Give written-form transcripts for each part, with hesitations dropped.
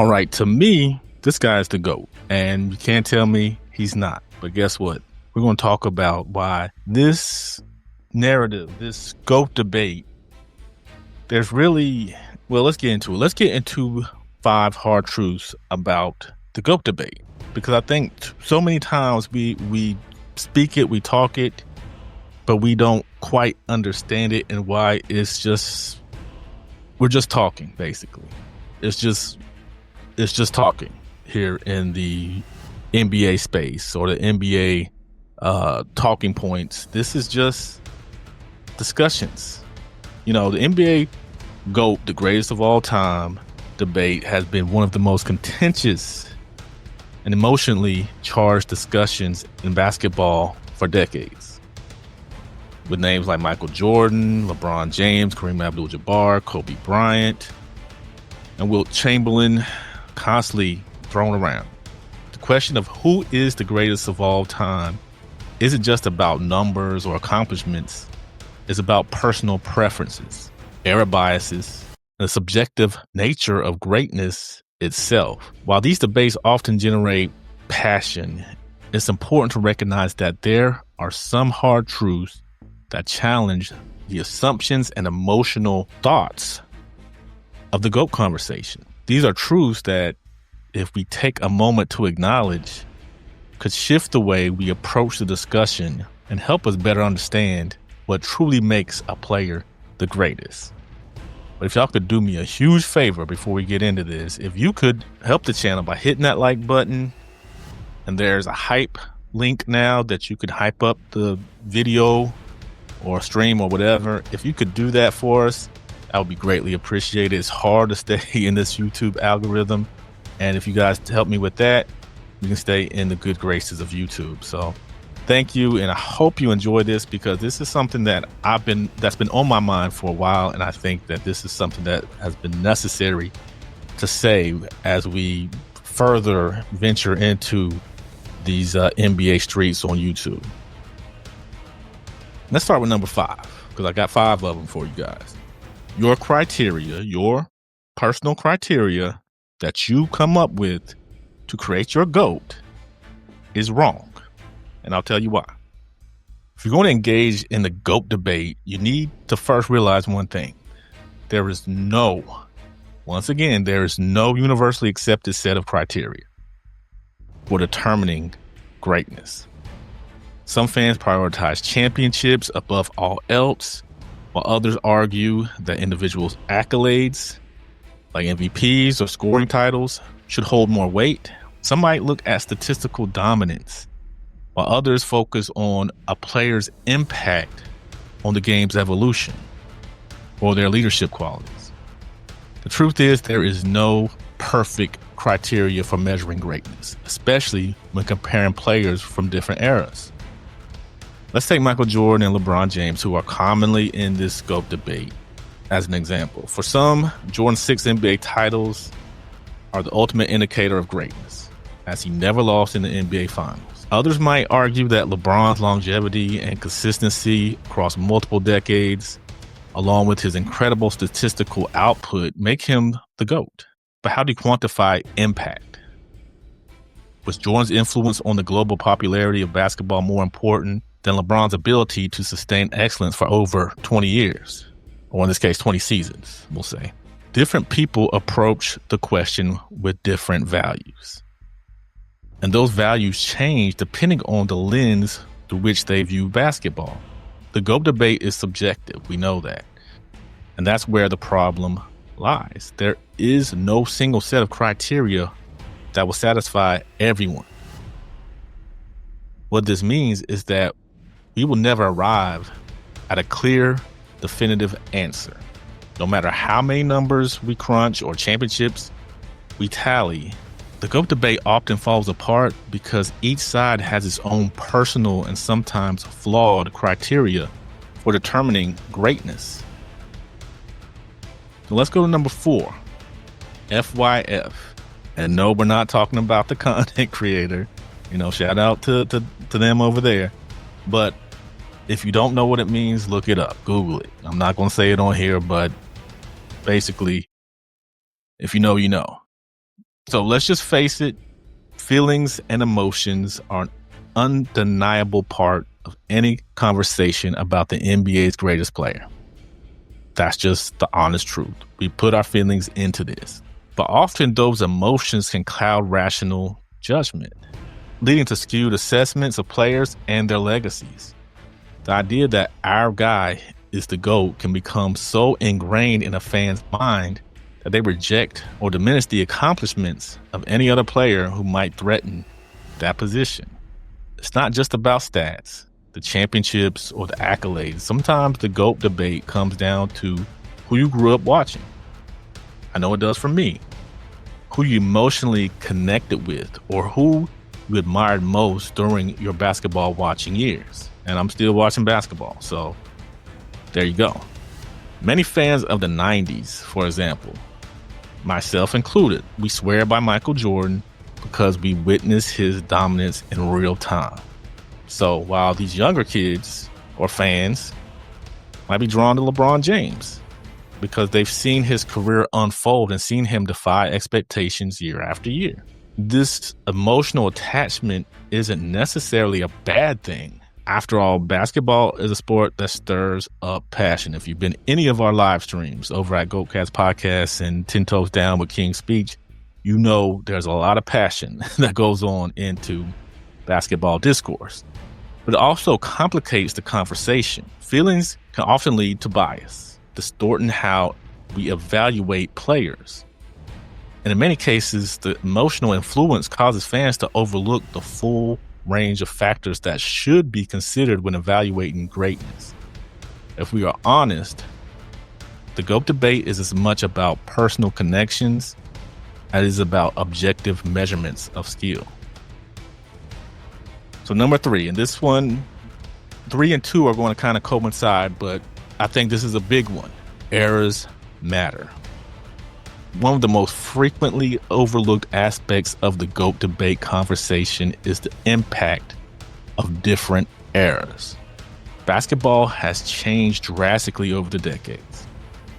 All right, to me, this guy's the GOAT, and you can't tell me he's not. But guess what? We're going to talk about why this narrative, this GOAT debate, there's really, well, let's get into it. Let's get into 5 hard truths about the GOAT debate, because I think so many times we speak it, we talk it, but we don't quite understand it and why we're just talking, basically. It's just talking here in the NBA space or the NBA talking points. This is just discussions. You know, the NBA GOAT, the greatest of all time debate, has been one of the most contentious and emotionally charged discussions in basketball for decades. With names like Michael Jordan, LeBron James, Kareem Abdul-Jabbar, Kobe Bryant, and Wilt Chamberlain constantly thrown around. The question of who is the greatest of all time isn't just about numbers or accomplishments. It's about personal preferences, era biases, and the subjective nature of greatness itself. While these debates often generate passion, it's important to recognize that there are some hard truths that challenge the assumptions and emotional thoughts of the GOAT conversation. These are truths that, if we take a moment to acknowledge, could shift the way we approach the discussion and help us better understand what truly makes a player the greatest. But if y'all could do me a huge favor before we get into this, if you could help the channel by hitting that like button, and there's a hype link now that you could hype up the video or stream or whatever. If you could do that for us, that would be greatly appreciated. It's hard to stay in this YouTube algorithm. And if you guys help me with that, you can stay in the good graces of YouTube. So thank you. And I hope you enjoy this, because this is something that that's been on my mind for a while. And I think that this is something that has been necessary to say as we further venture into these NBA streets on YouTube. Let's start with number 5, because I got 5 of them for you guys. Your criteria, your personal criteria that you come up with to create your GOAT is wrong. And I'll tell you why. If you're going to engage in the GOAT debate, you need to first realize one thing. There is no universally accepted set of criteria for determining greatness. Some fans prioritize championships above all else, while others argue that individuals' accolades, like MVPs or scoring titles, should hold more weight. Some might look at statistical dominance, while others focus on a player's impact on the game's evolution or their leadership qualities. The truth is, there is no perfect criteria for measuring greatness, especially when comparing players from different eras. Let's take Michael Jordan and LeBron James, who are commonly in this GOAT debate, as an example. For some, Jordan's 6 NBA titles are the ultimate indicator of greatness, as he never lost in the NBA Finals. Others might argue that LeBron's longevity and consistency across multiple decades, along with his incredible statistical output, make him the GOAT. But how do you quantify impact? Was Jordan's influence on the global popularity of basketball more important than LeBron's ability to sustain excellence for over 20 years? Or in this case, 20 seasons, we'll say. Different people approach the question with different values. And those values change depending on the lens through which they view basketball. The GOAT debate is subjective, we know that. And that's where the problem lies. There is no single set of criteria that will satisfy everyone. What this means is that we will never arrive at a clear, definitive answer. No matter how many numbers we crunch or championships we tally, the GOAT debate often falls apart because each side has its own personal and sometimes flawed criteria for determining greatness. So let's go to number 4, FYF. And no, we're not talking about the content creator. You know, shout out to them over there. But if you don't know what it means, look it up. Google it. I'm not going to say it on here, but basically, if you know, you know. So let's just face it, feelings and emotions are an undeniable part of any conversation about the NBA's greatest player. That's just the honest truth. We put our feelings into this. But often those emotions can cloud rational judgment, leading to skewed assessments of players and their legacies. The idea that our guy is the GOAT can become so ingrained in a fan's mind that they reject or diminish the accomplishments of any other player who might threaten that position. It's not just about stats, the championships, or the accolades. Sometimes the GOAT debate comes down to who you grew up watching. I know it does for me. Who you emotionally connected with, or who you admired most during your basketball watching years. And I'm still watching basketball, so there you go. Many fans of the 90s, for example, myself included, we swear by Michael Jordan because we witnessed his dominance in real time. So while these younger kids or fans might be drawn to LeBron James because they've seen his career unfold and seen him defy expectations year after year. This emotional attachment isn't necessarily a bad thing. After all, basketball is a sport that stirs up passion. If you've been any of our live streams over at GOATcast Podcast and 10 Toes Down with King's Speech, you know there's a lot of passion that goes on into basketball discourse. But it also complicates the conversation. Feelings can often lead to bias, distorting how we evaluate players. And in many cases, the emotional influence causes fans to overlook the full range of factors that should be considered when evaluating greatness. If we are honest, the GOAT debate is as much about personal connections as it is about objective measurements of skill. So number 3, and this one, 3 and 2 are going to kind of coincide, but I think this is a big one. Eras matter. One of the most frequently overlooked aspects of the GOAT debate conversation is the impact of different eras. Basketball has changed drastically over the decades,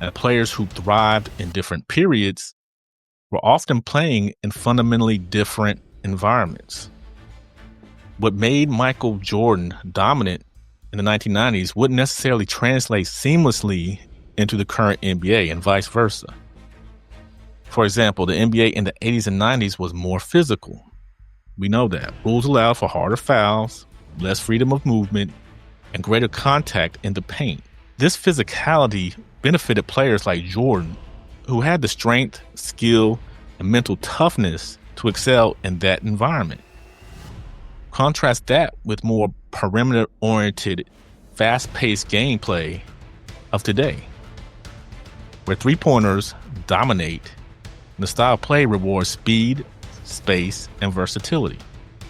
and players who thrived in different periods were often playing in fundamentally different environments. What made Michael Jordan dominant in the 1990s wouldn't necessarily translate seamlessly into the current NBA and vice versa. For example, the NBA in the 80s and 90s was more physical. We know that. Rules allowed for harder fouls, less freedom of movement, and greater contact in the paint. This physicality benefited players like Jordan, who had the strength, skill, and mental toughness to excel in that environment. Contrast that with more perimeter-oriented, fast-paced gameplay of today, where three-pointers dominate. The style of play rewards speed, space, and versatility.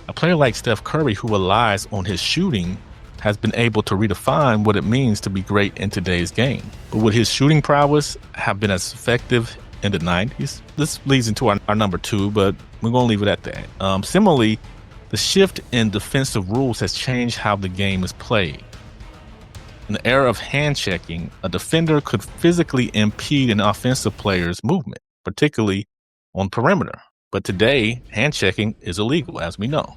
A player like Steph Curry, who relies on his shooting, has been able to redefine what it means to be great in today's game. But would his shooting prowess have been as effective in the 90s? This leads into our number 2, but we're going to leave it at that. Similarly, the shift in defensive rules has changed how the game is played. In the era of hand checking, a defender could physically impede an offensive player's movement, particularly on perimeter. But today, hand checking is illegal, as we know.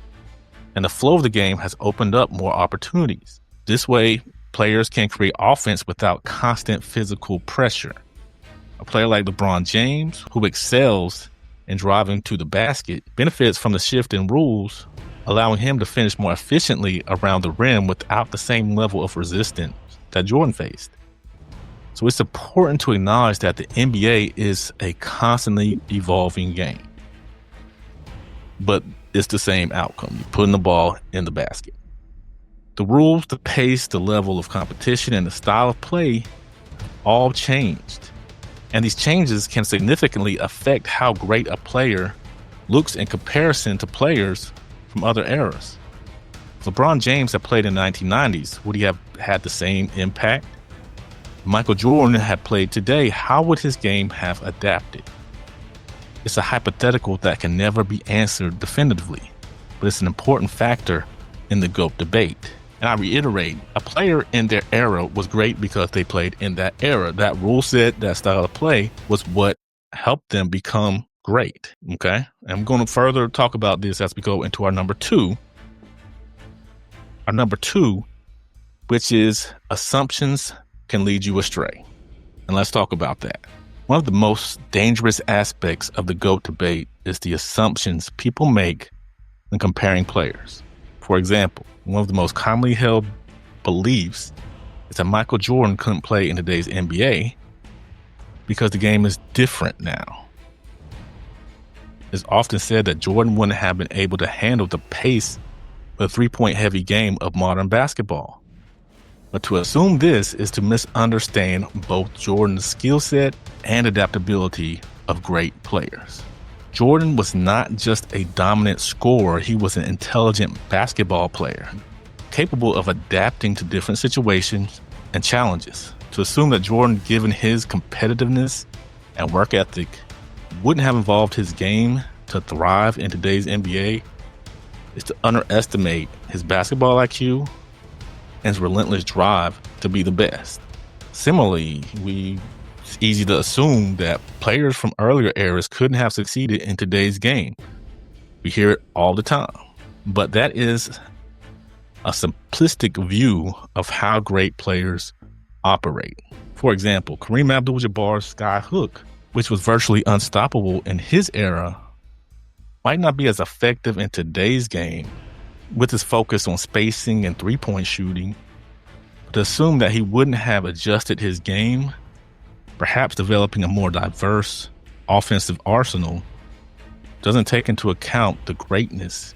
And the flow of the game has opened up more opportunities. This way, players can create offense without constant physical pressure. A player like LeBron James, who excels in driving to the basket, benefits from the shift in rules, allowing him to finish more efficiently around the rim without the same level of resistance that Jordan faced. So it's important to acknowledge that the NBA is a constantly evolving game. But it's the same outcome. You're putting the ball in the basket. The rules, the pace, the level of competition, and the style of play all changed. And these changes can significantly affect how great a player looks in comparison to players from other eras. If LeBron James had played in the 1990s, would he have had the same impact? If Michael Jordan had played today, how would his game have adapted? It's a hypothetical that can never be answered definitively, but it's an important factor in the GOAT debate. And I reiterate, a player in their era was great because they played in that era. That rule set, that style of play was what helped them become great. Okay. And I'm going to further talk about this as we go into our number two. Our number two, which is assumptions can lead you astray. And let's talk about that. One of the most dangerous aspects of the GOAT debate is the assumptions people make when comparing players. For example, one of the most commonly held beliefs is that Michael Jordan couldn't play in today's NBA because the game is different now. It's often said that Jordan wouldn't have been able to handle the pace of the three-point heavy game of modern basketball. But to assume this is to misunderstand both Jordan's skill set and adaptability of great players. Jordan was not just a dominant scorer, he was an intelligent basketball player, capable of adapting to different situations and challenges. To assume that Jordan, given his competitiveness and work ethic, wouldn't have evolved his game to thrive in today's NBA is to underestimate his basketball IQ and his relentless drive to be the best. Similarly, it's easy to assume that players from earlier eras couldn't have succeeded in today's game. We hear it all the time, but that is a simplistic view of how great players operate. For example, Kareem Abdul-Jabbar's sky hook, which was virtually unstoppable in his era, might not be as effective in today's game with his focus on spacing and three-point shooting. But to assume that he wouldn't have adjusted his game, perhaps developing a more diverse offensive arsenal, doesn't take into account the greatness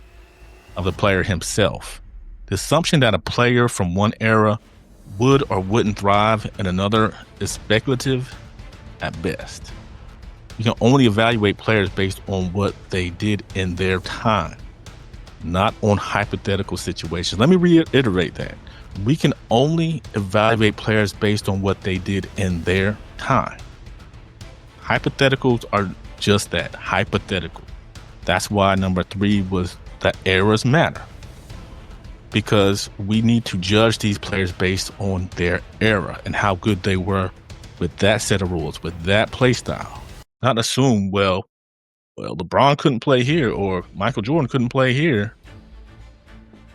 of the player himself. The assumption that a player from one era would or wouldn't thrive in another is speculative at best. You can only evaluate players based on what they did in their time, not on hypothetical situations. Let me reiterate that. We can only evaluate players based on what they did in their time. Hypotheticals are just that, hypothetical. That's why number three was that eras matter. Because we need to judge these players based on their era and how good they were with that set of rules, with that play style. Not assume, well, LeBron couldn't play here or Michael Jordan couldn't play here.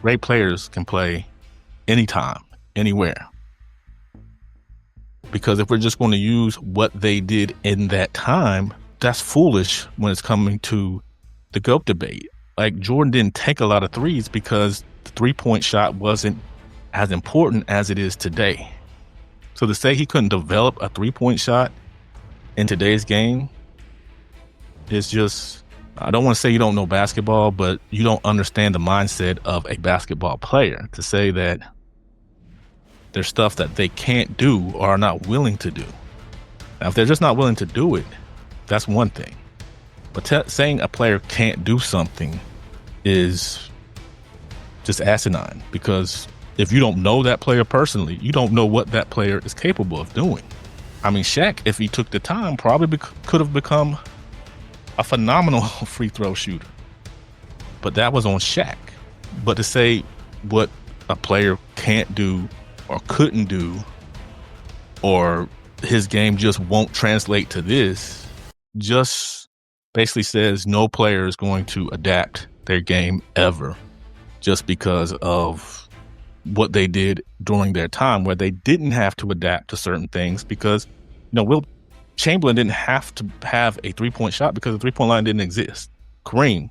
Great players can play anytime, anywhere. Because if we're just going to use what they did in that time, that's foolish when it's coming to the GOAT debate. Like, Jordan didn't take a lot of threes because the three-point shot wasn't as important as it is today. So to say he couldn't develop a three-point shot in today's game is just, I don't want to say you don't know basketball, but you don't understand the mindset of a basketball player to say that there's stuff that they can't do or are not willing to do. Now, if they're just not willing to do it, that's one thing. But saying a player can't do something is just asinine, because if you don't know that player personally, you don't know what that player is capable of doing. I mean, Shaq, if he took the time, probably could have become a phenomenal free throw shooter. But that was on Shaq. But to say what a player can't do or couldn't do, or his game just won't translate to this, just basically says no player is going to adapt their game ever just because of what they did during their time, where they didn't have to adapt to certain things because, Wilt Chamberlain didn't have to have a three-point shot because the three-point line didn't exist. Kareem,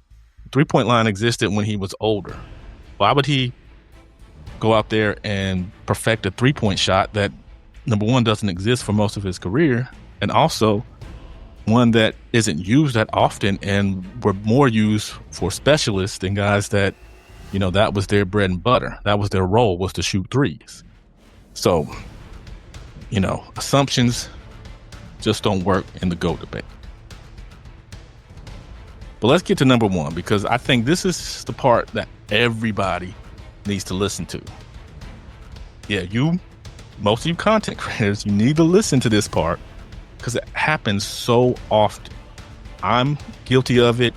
three-point line existed when he was older. Why would he go out there and perfect a three-point shot that, number one, doesn't exist for most of his career, and also one that isn't used that often and were more used for specialists than guys that, that was their bread and butter. That was their role, was to shoot threes. So, assumptions just don't work in the GOAT debate. But let's get to number one, because I think this is the part that everybody needs to listen to. Yeah, most of you content creators, you need to listen to this part because it happens so often. I'm guilty of it.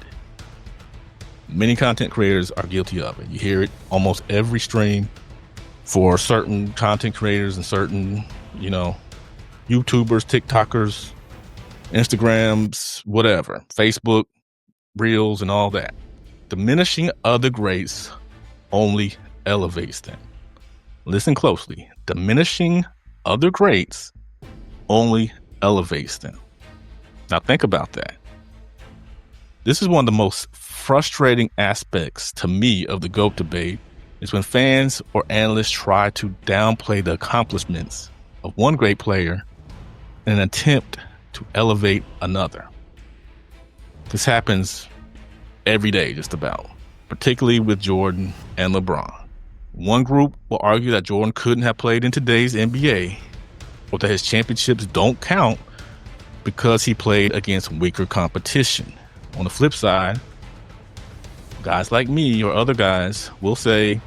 Many content creators are guilty of it. You hear it almost every stream for certain content creators and certain, YouTubers, TikTokers, Instagrams, whatever, Facebook, Reels, and all that. Diminishing other greats only elevates them. Listen closely. Diminishing other greats only elevates them. Now think about that. This is one of the most frustrating aspects to me of the GOAT debate is when fans or analysts try to downplay the accomplishments of one great player in an attempt to elevate another. This happens every day, just about, particularly with Jordan and LeBron. One group will argue that Jordan couldn't have played in today's NBA or that his championships don't count because he played against weaker competition. On the flip side, guys like me or other guys will say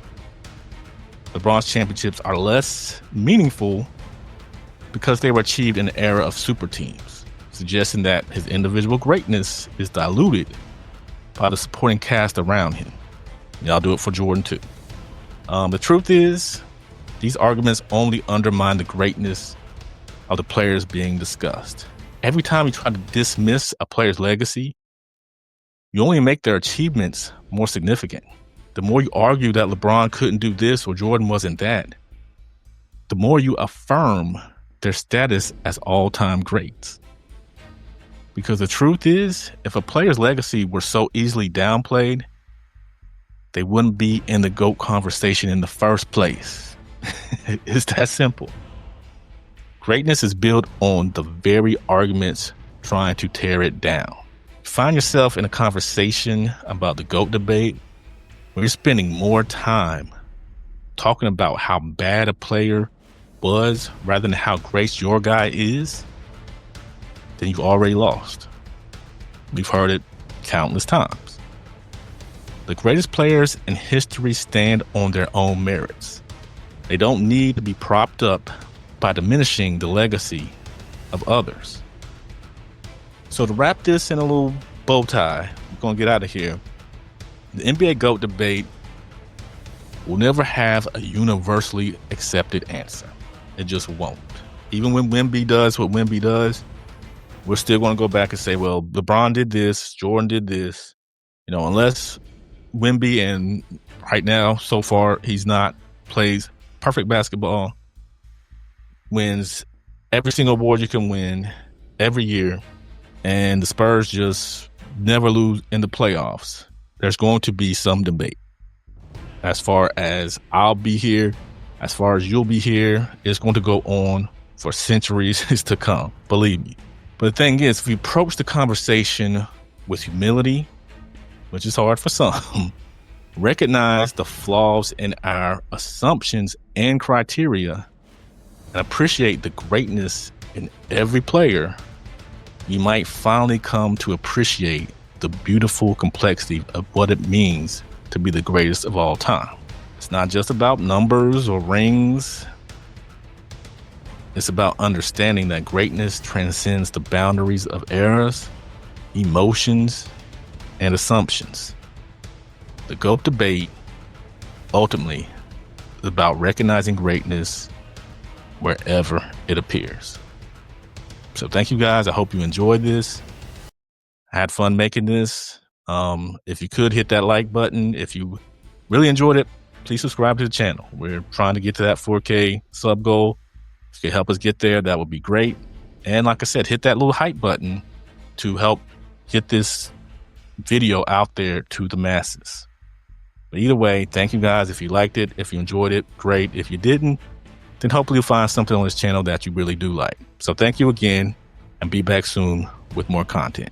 LeBron's championships are less meaningful because they were achieved in an era of super teams, suggesting that his individual greatness is diluted by the supporting cast around him. Y'all do it for Jordan too. The truth is, these arguments only undermine the greatness of the players being discussed. Every time you try to dismiss a player's legacy, you only make their achievements more significant. The more you argue that LeBron couldn't do this or Jordan wasn't that, the more you affirm their status as all-time greats. Because the truth is, if a player's legacy were so easily downplayed, they wouldn't be in the GOAT conversation in the first place. It's that simple. Greatness is built on the very arguments trying to tear it down. Find yourself in a conversation about the GOAT debate where you're spending more time talking about how bad a player was rather than how great your guy is, then you've already lost. We've heard it countless times. The greatest players in history stand on their own merits. They don't need to be propped up by diminishing the legacy of others. So to wrap this in a little bow tie, we're going to get out of here. The NBA GOAT debate will never have a universally accepted answer. It just won't. Even when Wemby does what Wemby does, we're still going to go back and say, well, LeBron did this, Jordan did this. You know, unless Wemby, and right now, so far, he's not, plays perfect basketball, wins every single award you can win every year, and the Spurs just never lose in the playoffs, there's going to be some debate. As far as I'll be here, as far as you'll be here, it's going to go on for centuries to come, believe me. But the thing is, if we approach the conversation with humility, which is hard for some, recognize the flaws in our assumptions and criteria, and appreciate the greatness in every player, you might finally come to appreciate the beautiful complexity of what it means to be the greatest of all time. It's not just about numbers or rings. It's about understanding that greatness transcends the boundaries of eras, emotions, and assumptions. The GOAT debate ultimately is about recognizing greatness wherever it appears. So thank you guys. I hope you enjoyed this. I had fun making this. If you could hit that like button. If you really enjoyed it, please subscribe to the channel. We're trying to get to that 4K sub goal. If you could help us get there, that would be great. And like I said, hit that little hype button to help get this video out there to the masses. But either way, thank you guys. If you liked it, if you enjoyed it, great. If you didn't, then hopefully you'll find something on this channel that you really do like. So thank you again, and be back soon with more content.